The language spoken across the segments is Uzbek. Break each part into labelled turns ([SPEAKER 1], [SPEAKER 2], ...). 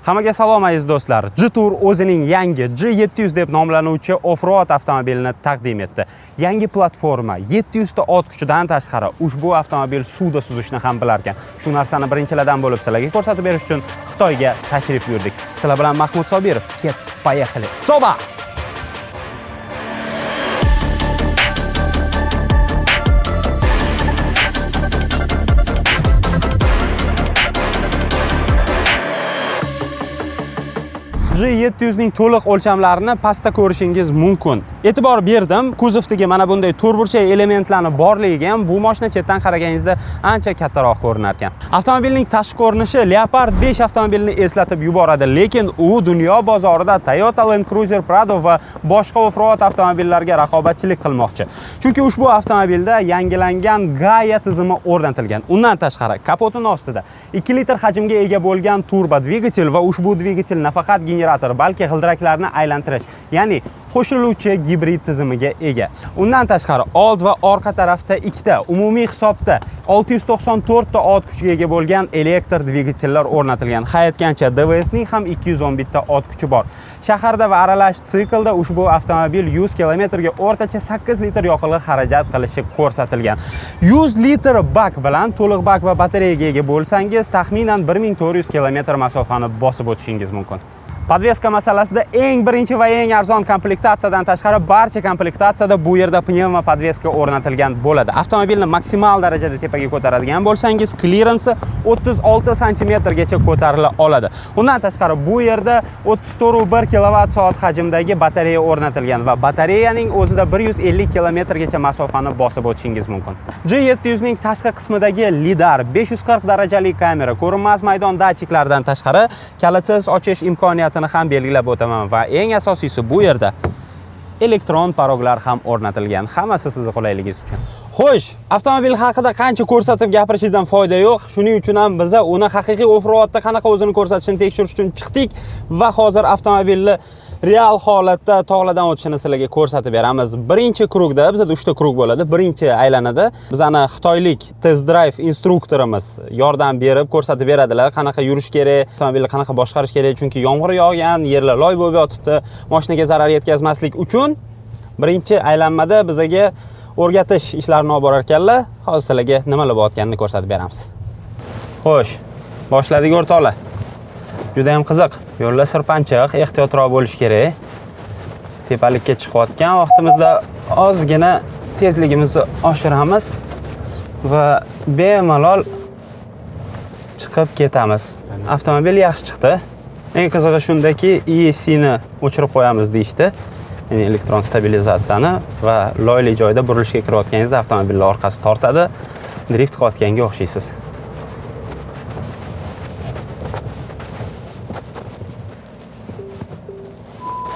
[SPEAKER 1] Hammaga salom aziz do'stlar. G-Tour o'zining yangi G700 deb nomlanuvchi off-road avtomobilini taqdim etdi. Yangi platforma 700 ta ot kuchidan tashqari ushbu avtomobil suvda suzishni ham bilar ekan. Shu narsani birinchilardan bo'lib sizlarga ko'rsatib berish uchun Xitoyga tashrif buyurdik. Sizlar bilan Mahmud Sobirov. Ket, поехали. Soba! G700 ning to'liq o'lchamlarini pastda ko'rishingiz mumkin. E'tibor berdim, kuzovdagi mana bunday to'rtburchak elementlarni borligiga ham bu mashina chetdan qaraganingizda ancha kattaroq ko'rinar ekan. Avtomobilning tashqi ko'rinishi Leopard 5 avtomobilini eslatib yuboradi, lekin u dunyo bozorida Toyota Land Cruiser Prado va boshqa off-road avtomobillarga raqobatchilik qilmoqchi. Chunki ushbu avtomobilda yangilangan Gaia tizimi o'rnatilgan. Undan tashqari kapotining ostida 2 litr hajmga ega bo'lgan turbo dvigatel va ushbu dvigatel nafaqat generator, balki g'ildiraklarni aylantirish, ya'ni qo'shiluvchi gibrid tizimiga ega. Undan tashqari old va orqa tarafda ikkita, umumiy hisobda 694 ta ot kuchiga ega bo'lgan elektr dvigatellar o'rnatilgan. Hayotgancha DVS ning ham 211 ta ot kuchi bor. Shaharda va aralash siklda ushbu avtomobil 100 km ga o'rtacha 8 litr yoqilg'i xarajat qilishi ko'rsatilgan. 100 litr bak bilan to'liq bak va batareyaga ega bo'lsangiz, taxminan 1400 km masofani bosib o'tishingiz mumkin. Podveska masalasida eng birinchi va eng arzon komplektatsiyadan tashqari barcha komplektatsiyada bu yerda pnevma podveska o'rnatilgan bo'ladi. Avtomobilni maksimal darajada tepaga ko'taradigan bo'lsangiz, klirensi 36 sm gacha ko'tarila oladi. Undan tashqari bu yerda 34,1 kWh hajmdagi batareya o'rnatilgan va batareyaning o'zida 150 km gacha masofani bosib o'tishingiz mumkin. G700 ning tashqi qismidagi lidar, 540 darajali kamera, ko'rinmas maydon datchiklaridan tashqari kalitsiz ochish imkoniyati ham belgilab o'taman va eng asosiysi bu yerda elektron paroglar ham o'rnatilgan. Hammasi sizning qulayligingiz uchun. Xo'sh, avtomobil haqida qancha ko'rsatib gapirishingizdan foyda yo'q. Shuning uchun ham biz uni haqiqiy off-roadda qanaqa o'zini ko'rsatishini tekshirish uchun chiqdik va hozir avtomobilni real holatda tog'lardan o'tishini sizlarga ko'rsatib beramiz. Birinchi krugda bizda 3 ta krug bo'ladi. Birinchi aylanada bizani xitoylik test drive instruktorimiz yordam berib ko'rsatib beradilar, qanaqa yurish kerak, avtomobilni qanaqa boshqarish kerak, chunki yomg'ir yog'gan, yerlar loy bo'lib yotibdi. Mashinaga zarar yetkazmaslik uchun birinchi aylanmada bizga o'rgatish ishlarini olib borar ekanlar. Hozir sizlarga nimalar bo'layotganini ko'rsatib beramiz. Xo'sh, boshladik o'rtoqlar. Juda ham qiziq. Yo'llar sirpanchiq, ehtiyotroq bo'lish kerak. Tepalikka chiqayotgan vaqtimizda ozgina tezligimizni oshiramiz va bemalol chiqib ketamiz. Avtomobil yaxshi chiqdi. Eng qizig'i shundaki, ESC ni o'chirib qo'yamiz deyishdi. Ya'ni elektron stabilizatsiyani va loyli joyda burilishga kirayotganingizda avtomobilning orqasi tortadi. Drift qilayotganga o'xshaysiz.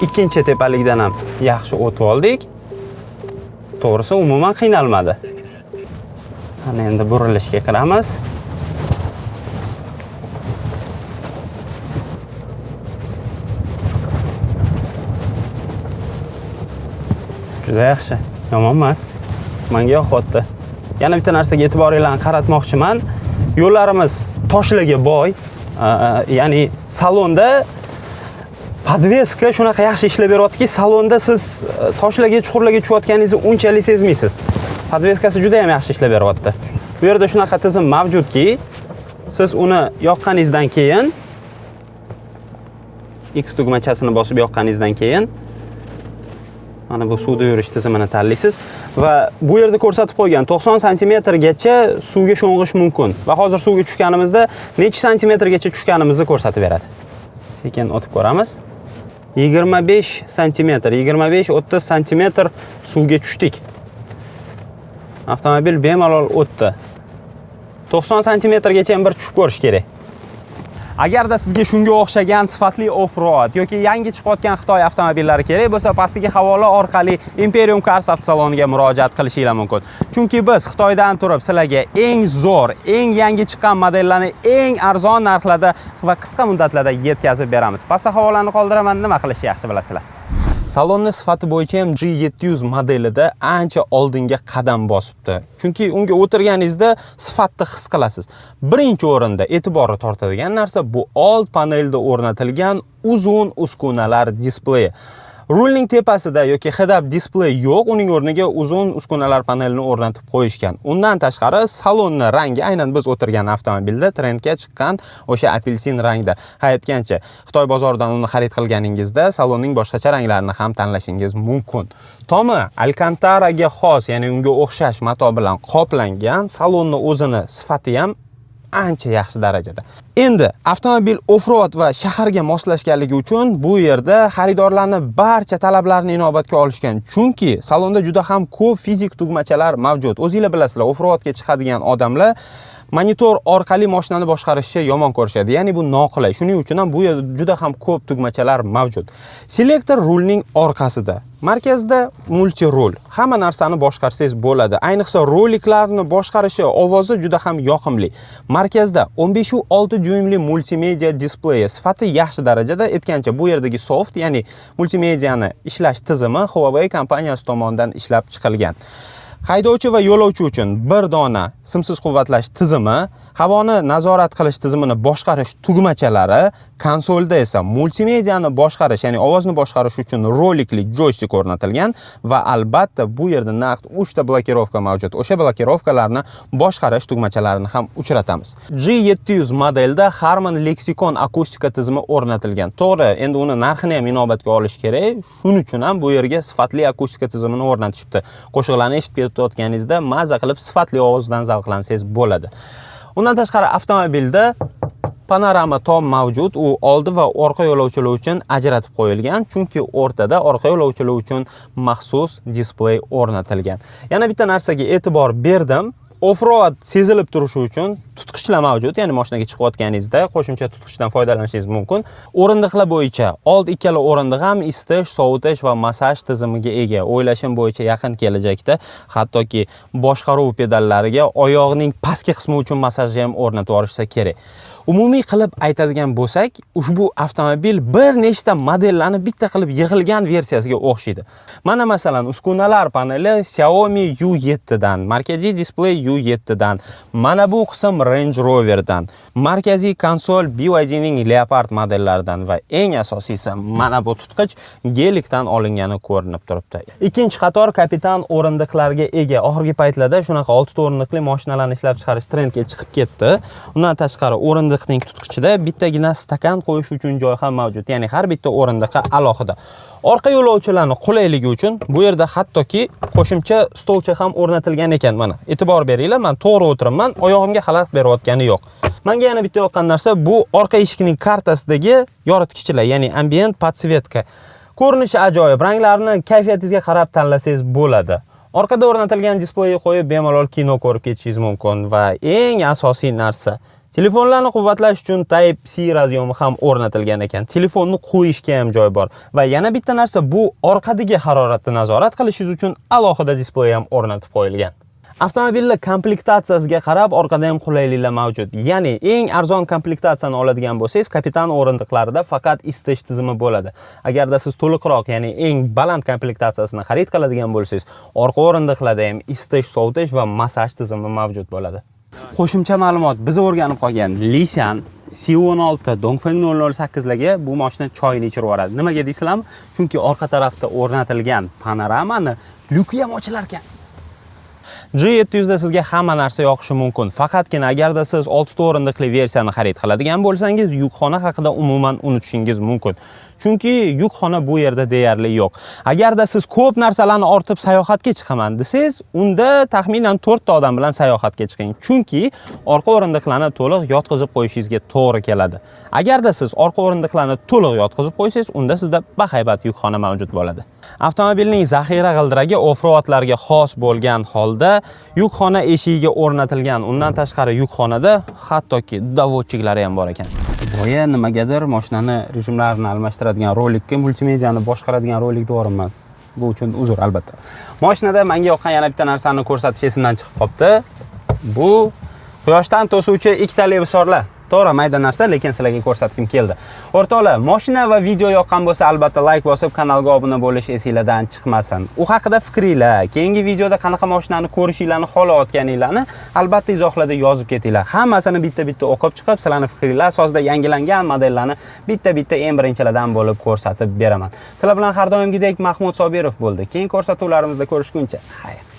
[SPEAKER 1] Ikkinchi tepalikdan ham yaxshi o'tib oldik. To'g'risi umuman qiynalmadi. Ana endi burilishga kiramiz. Juda yaxshi, yomon emas. Menga yoqdi. Yana bitta narsaga e'tiboringizni qaratmoqchiman. Yo'llarimiz toshlarga boy, ya'ni salonda podveska shunaqa yaxshi ishlab beryaptiki, salonda siz toshlarga, chuqurlarga tushayotganingizni unchalik sezmaysiz. Podveskasi juda ham yaxshi ishlab beryapti. Bu yerda shunaqa tizim mavjudki, siz uni yoqqaningizdan keyin X tugmachasini bosib yoqqaningizdan keyin mana bu suvda yurish tizimini tanlaysiz va bu yerda ko'rsatib qo'ygan 90 sm gacha suvga sho'ng'ish mumkin va hozir suvga tushganimizda necha santimetrgacha tushganimizni ko'rsatib beradi. Sekin o'tib ko'ramiz. 25 sm, 25-30 sm suvga tushdik. Avtomobil bemalol o'tdi. 90 sm gacha ham bir tushib ko'rish kerak. Agarda sizga shunga o'xshagan sifatli off-road yoki yangi chiqayotgan Xitoy avtomobillari kerak bo'lsa, pastdagi havola orqali Imperium Cars avtosaloniga murojaat qilishingiz mumkin. Chunki biz Xitoydan turib sizlarga eng zo'r, eng yangi chiqqan modellarni eng arzon narxlarda va qisqa muddatlarda yetkazib beramiz. Pastda havolani qoldiraman, nima qilishni yaxshi bilasizlar. Salonni sifati bo'yicha ham G700 modelida ancha oldinga qadam bosibdi. Chunki unga o'tirganingizda sifatni his qilasiz. Birinchi o'rinda e'tiborni tortadigan narsa bu old panelda o'rnatilgan uzun uskunalar displeyi. Rulning tepasida yoki head-up display yo'q, uning o'rniga uzun uskunalar panelini o'rnatib qo'yishgan. Undan tashqari salonni rangi aynan biz o'tirgan avtomobilda trendga chiqqan o'sha apelsin rangda. Aytgancha, Xitoy bozoridan uni xarid qilganingizda salonning boshqacha ranglarini ham tanlashingiz mumkin. Tomi Alcantaraga xos, ya'ni unga o'xshash mato bilan qoplangan, salonni o'zini sifati ham ancha yaxshi darajada. Endi avtomobil off-road va shaharga moslashganligi uchun bu yerda xaridorlarning barcha talablarini inobatga olishgan. Chunki salonda juda ham ko'p fizik tugmachalar mavjud. O'zingizlar bilasizlar, off-roadga chiqadigan odamlar monitor orqali mashinani boshqarishni yomon ko'rishadi. Ya'ni bu noqulay. Shuning uchun ham bu yerda juda ham ko'p tugmachalar mavjud. Selektor rulning orqasida. Markazda multi-rul. Hamma narsani boshqarsangiz bo'ladi. Ayniqsa roliklarni boshqarishi ovozi juda ham yoqimli. Markazda 15.6 dyuymli multimedia displeyi sifati yaxshi darajada. Aytgancha, bu yerdagi soft, ya'ni multimediani ishlash tizimi Huawei kompaniyasi tomonidan ishlab chiqilgan. Haydovchi va yo'lovchi uchun bir dona simsiz quvvatlash tizimi, havoni nazorat qilish tizimini boshqarish tugmachalari, konsolda esa multimediani boshqarish, ya'ni ovozni boshqarish uchun rolikli joystick o'rnatilgan va albatta bu yerda naqd 3 ta blokirovka mavjud. O'sha blokirovkalarni boshqarish tugmachalarini ham uchratamiz. G700 modelda Harman Lexicon akustika tizimi o'rnatilgan. To'g'ri, endi uni narxini ham inobatga olish kerak. Shuning uchun ham bu yerga sifatli akustika tizimini o'rnatishibdi. Qo'shiqlarni eshitib ketayotganingizda maza qilib sifatli ovozdan zavqlansangiz bo'ladi. Undan tashqari avtomobilda panorama tom mavjud. U oldi va orqa yo'lovchilar uchun ajratib qo'yilgan, chunki o'rtada orqa yo'lovchilar uchun maxsus displey o'rnatilgan. Yana bitta narsaga e'tibor berdim. Off-road sezilib turishi uchun tutqichlar mavjud, ya'ni mashinaga chiqayotganingizda qo'shimcha tutqichdan foydalanishingiz mumkin. O'rindiqlar bo'yicha old ikkala o'rindiq ham isitish, sovutish va massaj tizimiga ega. O'ylashim bo'yicha yaqin kelajakda hattoki boshqaruv pedallariga oyoqning pastki qismi uchun massajni ham o'rnatib yuborishsa kerak. Umumiy qilib aytadigan bo'lsak, ushbu avtomobil bir nechta modellarni bitta qilib yig'ilgan versiyasiga o'xshaydi. Mana masalan, uskunalar paneli Xiaomi U7 dan, markaziy displey U7 dan, mana bu qism Range Rover'dan, markaziy konsol BYD'ning Leopard modellaridan va eng asosiysi mana bu tutqich Gelikdan olingani ko'rinib turibdi. Ikkinchi qator kapitan o'rindiqlarga ega. Oxirgi paytlarda shunaqa 6 ta o'rindiqli mashinalarni ishlab chiqarish trendga chiqib ketdi. Undan tashqari o'rindiqning tutqichida bittagina stakan qo'yish uchun joy ham mavjud. Ya'ni har bitta o'rindiqqa alohida. Orqa yo'lovchilarning qulayligi uchun bu yerda hattoki qo'shimcha stolcha ham o'rnatilgan ekan. Mana e'tibor beringlar, men to'g'ri o'tiribman, oyog'imga xalaqit berayotgani yo'q. Menga yana bitta yoqqan narsa bu orqa eshikning kartasidagi yoritgichlar, ya'ni ambient podsvetka. Ko'rinishi ajoyib, ranglarni kayfiyatingizga qarab tanlasangiz bo'ladi. Orqada o'rnatilgan displeyga qo'yib bemalol kino ko'rib ketishingiz mumkin va eng asosiy narsa, telefonlarni quvvatlash uchun Type-C radiomi ham o'rnatilgan ekan. Telefonni qo'yishga ham joy bor. Va yana bitta narsa, bu orqadagi haroratni nazorat qilishingiz uchun alohida displey ham o'rnatib qo'yilgan. Avtomobilning komplektatsiyasiga qarab orqada ham qulayliklar mavjud. Ya'ni eng arzon komplektatsiyani oladigan bo'lsangiz, kapitan o'rindiqlarida faqat isitish tizimi bo'ladi. Agarda siz to'liqroq, ya'ni eng baland komplektatsiyasini xarid qiladigan bo'lsangiz, orqa o'rindiqlarda ham isitish, sovutish va massaj tizimi mavjud bo'ladi. Qo'shimcha ma'lumot, biz o'rganib qolgan Nissan C16 Dongfeng 008 larga bu mashina choyni ichirib yuboradi. Nimaga deysizlarmi? Chunki orqa tarafda o'rnatilgan panoramani lyuki ham ochilar ekan. G700 da sizga hamma narsa yoqishi mumkin. Faqatgina agarda siz 6 ta o'rindiqli versiyani xarid qiladigan bo'lsangiz, yukxona haqida umuman unutishingiz mumkin. Chunki yukxona bu yerda deyarli yo'q. Agarda siz ko'p narsalarni ortib sayohatga chiqaman desangiz, unda taxminan 4 ta odam bilan sayohatga chiqing. Chunki orqa o'rindiqlarni to'liq yotqizib qo'yishingizga to'g'ri keladi. Agarda siz orqa o'rindiqlarni to'liq yotqizib qo'ysangiz, unda sizda bahaybat yukxona mavjud bo'ladi. Avtomobilning zaxira g'ildiragi off-roadlarga xos bo'lgan holda yukxona eshigiga o'rnatilgan. Undan tashqari yukxonada hattoki davodchiklari ham bor ekan. Boya nimagadir mashinani rejimlarini almashtiradigan rolikka multimediani boshqaradigan rolik deyapman. Bu uchun uzr albatta. Mashinada menga yoqqan yana bitta narsani ko'rsatish esimdan chiqib qopti. Bu quyoshdan to'suvchi ikkita levisorlar. To'g'ri, mayda narsa, lekin sizlarga ko'rsatgim keldi. O'rtoqlar, mashina va video yoqqan bo'lsa, albatta like bosib, kanalga obuna bo'lish esingizdan chiqmasin. U haqida fikringlar, keyingi videoda qanaqa mashinani ko'rishinglarni xohlayotganinglarni albatta izohlarda yozib ketinglar. Hammasini bitta-bitta o'qib chiqib, sizlarning fikringlar asosida yangilangan modellarni bitta-bitta eng birinchilardan bo'lib ko'rsatib beraman. Sizlar bilan har doimgidek Mahmud Sobirov bo'ldi. Keyin ko'rsatuvlarimizda ko'rishguncha, xayr.